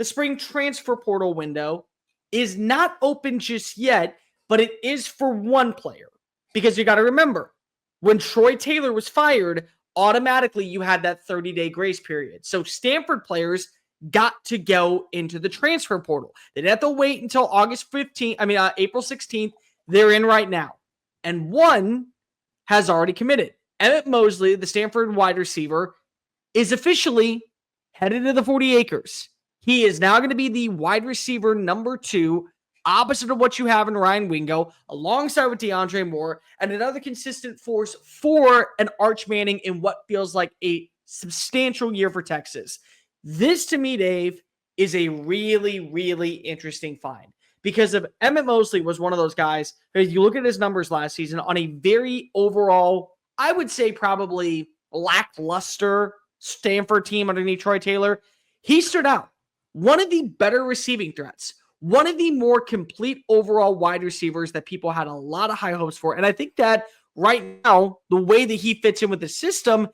the spring transfer portal window is not open just yet, but it is for one player. Because you got to remember, when Troy Taylor was fired, automatically you had that 30-day grace period. So Stanford players got to go into the transfer portal. They didn't have to wait until April 16th. They're in right now. And one has already committed. Emmett Mosley, the Stanford wide receiver, is officially headed to the 40 acres. He is now going to be the wide receiver number 2, opposite of what you have in Ryan Wingo, alongside with DeAndre Moore, and another consistent force for an Arch Manning in what feels like a substantial year for Texas. This, to me, Dave, is a really, really interesting find. Because of Emmett Mosley was one of those guys, if you look at his numbers last season on a very overall, I would say probably lackluster Stanford team underneath Troy Taylor, he stood out. One of the better receiving threats, one of the more complete overall wide receivers that people had a lot of high hopes for. And I think that right now, the way that he fits in with the system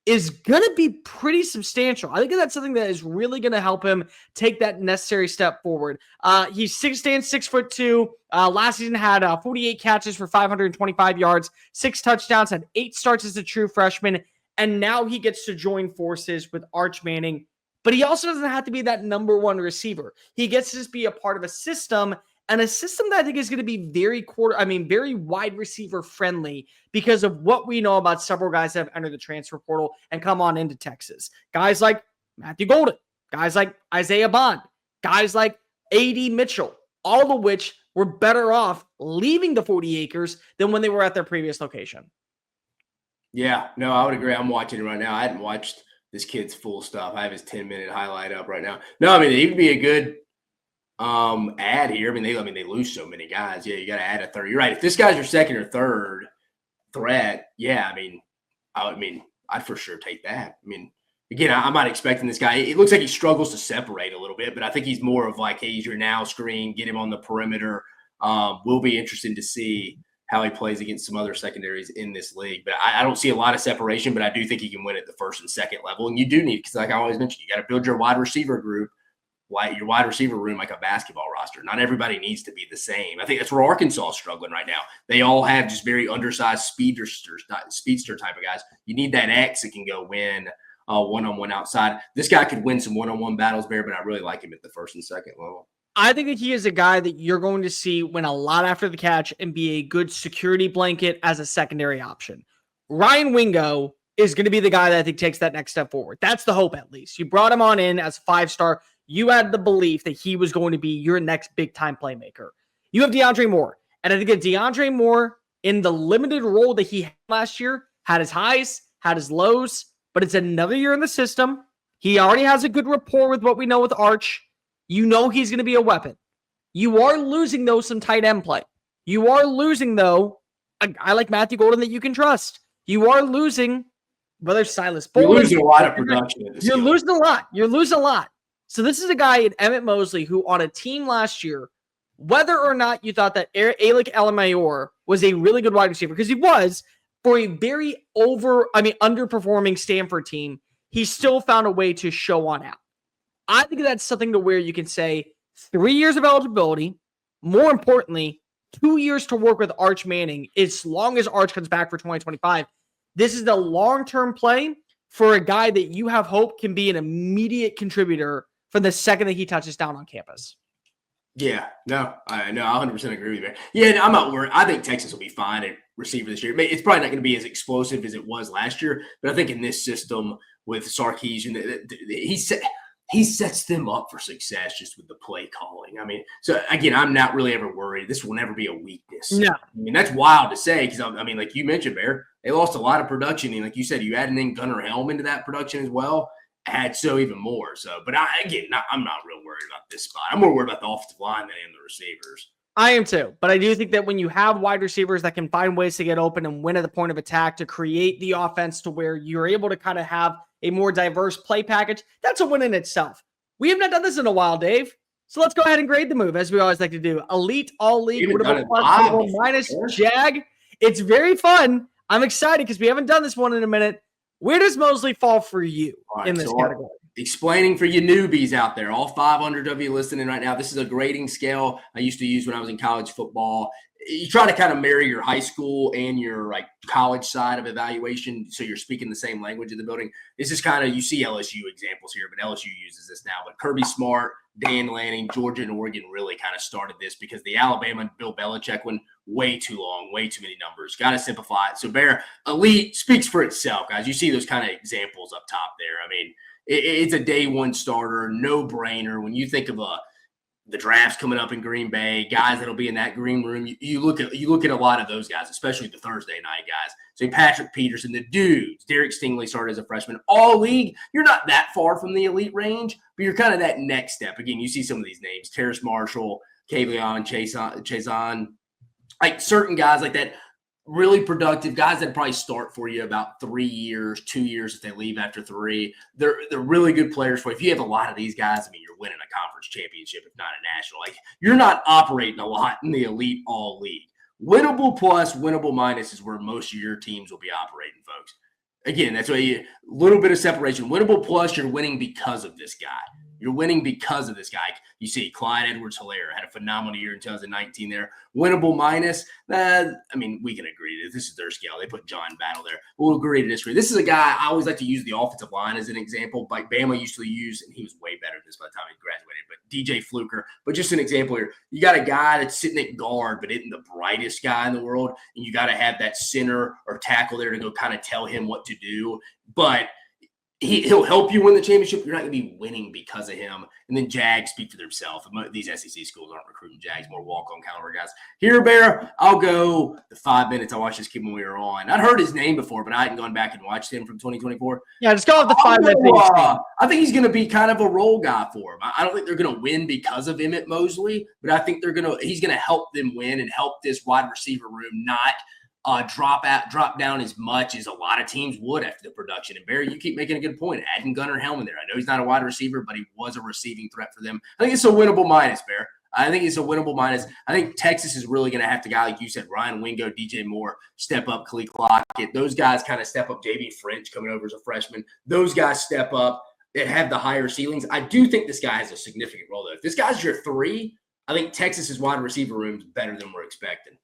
is going to be pretty substantial. I think that's something that is really going to help him take that necessary step forward. He's 6'2". Last season had 48 catches for 525 yards, 6 touchdowns, had 8 starts as a true freshman. And now he gets to join forces with Arch Manning. But he also doesn't have to be that number 1 receiver. He gets to just be a part of a system, and a system that I think is going to be very wide receiver friendly because of what we know about several guys that have entered the transfer portal and come on into Texas. Guys like Matthew Golden, guys like Isaiah Bond, guys like A.D. Mitchell, all of which were better off leaving the 40 acres than when they were at their previous location. Yeah, no, I would agree. I'm watching it right now. I hadn't watched this kid's full stuff. I have his 10-minute highlight up right now. No, I mean, it would be a good add here. They lose so many guys. Yeah, you got to add a third. You're right. If this guy's your second or third threat, yeah, I'd for sure take that. Again, I'm not expecting this guy. It looks like he struggles to separate a little bit, but I think he's more of like, hey, he's your now screen, get him on the perimeter. Will be interesting to see how he plays against some other secondaries in this league. But I don't see a lot of separation, but I do think he can win at the first and second level. And you do need, because like I always mention, you got to build your wide receiver group, your wide receiver room like a basketball roster. Not everybody needs to be the same. I think that's where Arkansas is struggling right now. They all have just very undersized speedster type of guys. You need that X that can go win one-on-one outside. This guy could win some one-on-one battles, Bear, but I really like him at the first and second level. I think that he is a guy that you're going to see win a lot after the catch and be a good security blanket as a secondary option. Ryan Wingo is going to be the guy that I think takes that next step forward. That's the hope, at least. You brought him on in as a 5-star. You had the belief that he was going to be your next big-time playmaker. You have DeAndre Moore. And I think that DeAndre Moore, in the limited role that he had last year, had his highs, had his lows, but it's another year in the system. He already has a good rapport with what we know with Arch. You know he's going to be a weapon. You are losing, though, some tight end play. You are losing, though, a guy like Matthew Golden that you can trust. You are losing, whether it's Silas Bolden. You're losing a lot of production. You're losing a lot. You're losing a lot. So this is a guy in Emmett Mosley who on a team last year, whether or not you thought that Alec Elamayor was a really good wide receiver, because he was, for a very underperforming Stanford team, he still found a way to show on out. I think that's something to where you can say 3 years of eligibility, more importantly, 2 years to work with Arch Manning, as long as Arch comes back for 2025. This is the long-term play for a guy that you have hope can be an immediate contributor from the second that he touches down on campus. Yeah, I 100% agree with you, man. Yeah, I'm not worried. I think Texas will be fine at receiver this year. It's probably not going to be as explosive as it was last year, but I think in this system with Sarkisian, he sets them up for success just with the play calling. So again, I'm not really ever worried. This will never be a weakness. No. That's wild to say because, like you mentioned, Bear, they lost a lot of production. And like you said, you added in Gunnar Helm into that production as well. Add so even more. So, but I'm not real worried about this spot. I'm more worried about the offensive line than I am the receivers. I am too, but I do think that when you have wide receivers that can find ways to get open and win at the point of attack to create the offense to where you're able to kind of have a more diverse play package, that's a win in itself. We have not done this in a while, Dave. So let's go ahead and grade the move, as we always like to do. Elite, all league, minus Jag. It's very fun. I'm excited because we haven't done this one in a minute. Where does Mosley fall for you in this category? explaining for you newbies out there, all 500 of you listening right now, this is a grading scale I used to use when I was in college football. You try to kind of marry your high school and your like college side of evaluation, so you're speaking the same language in the building. This is kind of, you see LSU examples here, but LSU uses this now. But Kirby Smart, Dan Lanning, Georgia, and Oregon really kind of started this because the Alabama and Bill Belichick one, way too long, way too many numbers. Got to simplify it. So Bear, elite speaks for itself, guys. You see those kind of examples up top there. I mean, it's a day one starter, no brainer. When you think of the draft's coming up in Green Bay, guys that'll be in that green room, you look at a lot of those guys, especially the Thursday night guys. So Patrick Peterson, the dudes, Derek Stingley started as a freshman, all league. You're not that far from the elite range, but you're kind of that next step. Again, you see some of these names: Terrace Marshall, Kavion, Chazon, like certain guys like that. Really productive guys that probably start for you about 3 years, 2 years if they leave after 3. They're really good players for you. If you have a lot of these guys, I mean, you're winning a conference championship, if not a national. Like, you're not operating a lot in the elite all league. Winnable plus, winnable minus is where most of your teams will be operating, folks. Again, that's why a little bit of separation. Winnable plus, you're winning because of this guy. You're winning because of this guy. You see, Clyde Edwards-Helaire had a phenomenal year in 2019 there. Winnable minus, I mean, we can agree that this is their scale. They put John Battle there. We'll agree to disagree. This is a guy, I always like to use the offensive line as an example. Like Bama used to use, and he was way better than this by the time he graduated, but DJ Fluker. But just an example here. You got a guy that's sitting at guard, but isn't the brightest guy in the world, and you got to have that center or tackle there to go kind of tell him what to do. But he'll help you win the championship. You're not going to be winning because of him. And then Jags speak for themselves. These SEC schools aren't recruiting Jags, more walk-on caliber guys. Here, Bear, I'll go the 5 minutes. I watched this kid when we were on. I'd heard his name before, but I hadn't gone back and watched him from 2024. Yeah, just go off the 5 minutes. I think he's going to be kind of a role guy for him. I don't think they're going to win because of Emmett Mosley, but I think he's going to help them win and help this wide receiver room not drop down as much as a lot of teams would after the production. And Barry, you keep making a good point. Adding Gunnar Hellman there. I know he's not a wide receiver, but he was a receiving threat for them. I think it's a winnable minus, Bear. I think it's a winnable minus. I think Texas is really going to have to, guy like you said, Ryan Wingo, DJ Moore, step up, Khalil Lockett. Those guys kind of step up. JB French coming over as a freshman. Those guys step up that have the higher ceilings. I do think this guy has a significant role, though. If this guy's your 3, I think Texas's wide receiver room is better than we're expecting.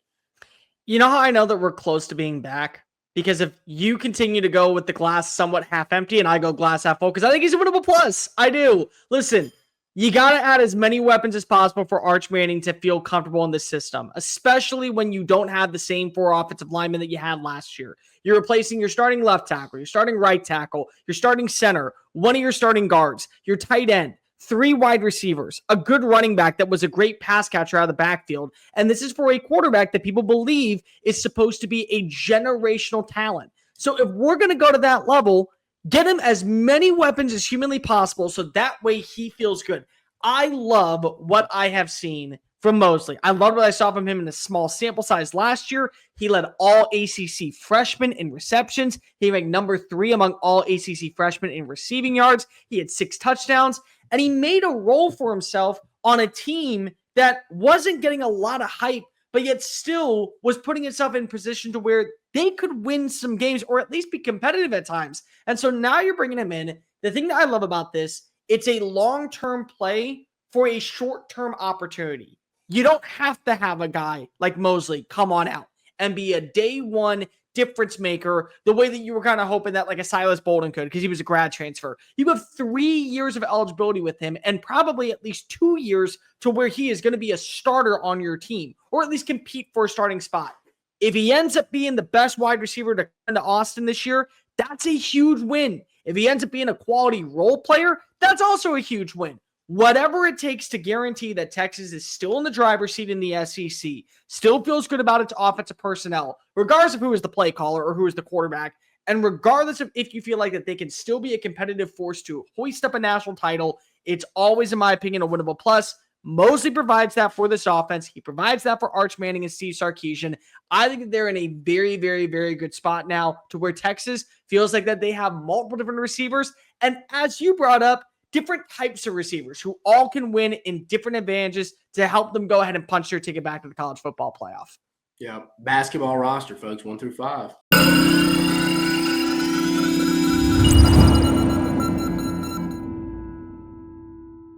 You know how I know that we're close to being back? Because if you continue to go with the glass somewhat half empty and I go glass half full, because I think he's a winnable plus. I do. Listen, you got to add as many weapons as possible for Arch Manning to feel comfortable in this system, especially when you don't have the same 4 offensive linemen that you had last year. You're replacing your starting left tackle, your starting right tackle, your starting center, one of your starting guards, your tight end, 3 wide receivers, a good running back that was a great pass catcher out of the backfield. And this is for a quarterback that people believe is supposed to be a generational talent. So if we're going to go to that level, get him as many weapons as humanly possible so that way he feels good. I love what I have seen from Mosley. I loved what I saw from him in a small sample size last year. He led all ACC freshmen in receptions. He ranked number 3 among all ACC freshmen in receiving yards. He had 6 touchdowns. And he made a role for himself on a team that wasn't getting a lot of hype, but yet still was putting itself in position to where they could win some games or at least be competitive at times. And so now you're bringing him in. The thing that I love about this, it's a long-term play for a short-term opportunity. You don't have to have a guy like Mosley come on out and be a day one difference maker the way that you were kind of hoping that like a Silas Bolden could because he was a grad transfer. You have 3 years of eligibility with him and probably at least 2 years to where he is going to be a starter on your team or at least compete for a starting spot. If he ends up being the best wide receiver to come to Austin this year, that's a huge win. If he ends up being a quality role player, that's also a huge win. Whatever it takes to guarantee that Texas is still in the driver's seat in the SEC, still feels good about its offensive personnel, regardless of who is the play caller or who is the quarterback, and regardless of if you feel like that they can still be a competitive force to hoist up a national title, it's always, in my opinion, a winnable plus. Mosley provides that for this offense. He provides that for Arch Manning and Steve Sarkisian. I think that they're in a very, very, very good spot now to where Texas feels like that they have multiple different receivers. And as you brought up, different types of receivers who all can win in different advantages to help them go ahead and punch their ticket back to the college football playoff. Yeah, basketball roster, folks, 1 through 5.